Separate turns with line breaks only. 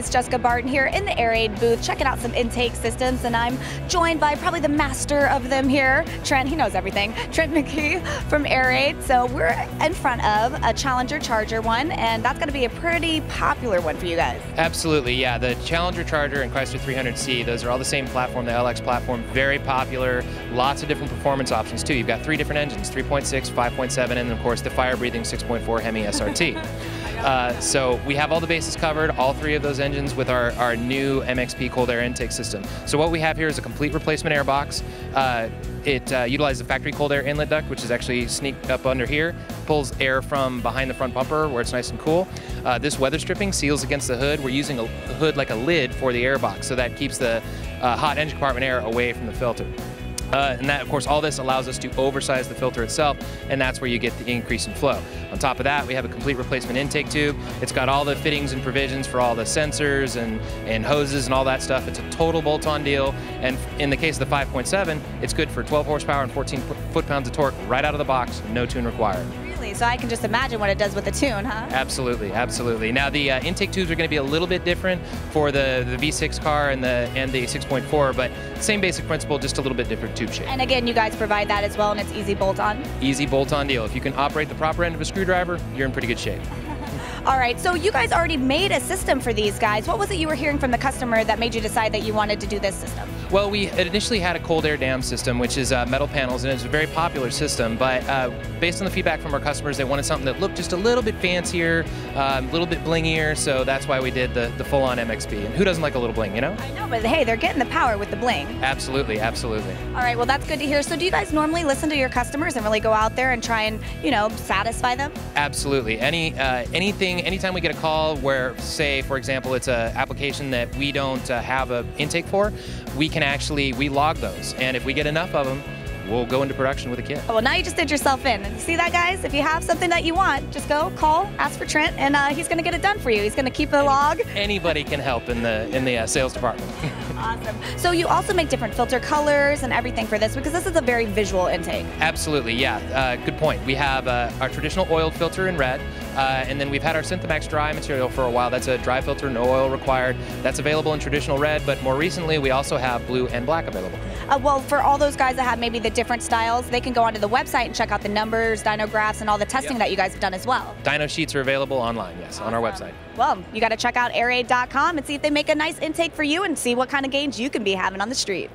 It's Jessica Barton here in the Airaid booth, checking out some intake systems, and I'm joined by probably the master of them here, Trent. He knows everything. Trent McKee from Airaid. So we're in front of a Challenger Charger one, and that's going to be a pretty popular one for you guys.
Absolutely, yeah. The Challenger Charger and Chrysler 300C, those are all the same platform, the LX-platform. Very popular. Lots of different performance options too. You've got 3 different engines: 3.6, 5.7, and of course the fire-breathing 6.4 Hemi SRT. So we have all the bases covered, all 3 of those engines with our new MXP cold air intake system. So what we have here is a complete replacement air box. It utilizes a factory cold air inlet duct, which is actually sneaked up under here, pulls air from behind the front bumper where it's nice and cool. This weather stripping seals against the hood. We're using a hood like a lid for the air box, so that keeps the hot engine compartment air away from the filter. And that, of course, all this allows us to oversize the filter itself, and that's where you get the increase in flow. On top of that, we have a complete replacement intake tube. It's got all the fittings and provisions for all the sensors and hoses and all that stuff. It's a total bolt-on deal, and in the case of the 5.7, it's good for 12 horsepower and 14 foot-pounds of torque right out of the box, no tune required.
So I can just imagine what it does with the tune, huh?
Absolutely, absolutely. Now the intake tubes are going to be a little bit different for the V6 car and the 6.4, but same basic principle, just a little bit different tube shape.
And again, you guys provide that as well, and it's easy bolt-on?
Easy bolt-on deal. If you can operate the proper end of a screwdriver, you're in pretty good shape.
All right, so you guys already made a system for these guys. What was it you were hearing from the customer that made you decide that you wanted to do this system?
Well, we initially had a cold air dam system, which is metal panels, and it's a very popular system, but based on the feedback from our customers, they wanted something that looked just a little bit fancier, a little bit blingier, so that's why we did the full-on MXP. And who doesn't like a little bling, you know?
I know, but hey, they're getting the power with the bling.
Absolutely, absolutely.
All right, well, that's good to hear. So do you guys normally listen to your customers and really go out there and try and, you know, satisfy them?
Absolutely. Anytime we get a call where, say, for example, it's an application that we don't have an intake for, we log those, and if we get enough of them, we'll go into production with a kit.
Well, now you just did yourself in. And see that, guys? If you have something that you want, just go, call, ask for Trent, and he's going to get it done for you. He's going to keep the log.
Anybody can help in the sales department.
Awesome. So you also make different filter colors and everything for this, because this is a very visual intake.
Absolutely, yeah. Good point. We have our traditional oiled filter in red, and then we've had our Synthemax dry material for a while. That's a dry filter, no oil required. That's available in traditional red, but more recently we also have blue and black available.
Well, for all those guys that have maybe the different styles, they can go onto the website and check out the numbers, dyno graphs, and all the testing that you guys have done as well.
Dyno sheets are available online, yes, on our website.
Well, you got to check out airaid.com and see if they make a nice intake for you and see what kind of gains you can be having on the street.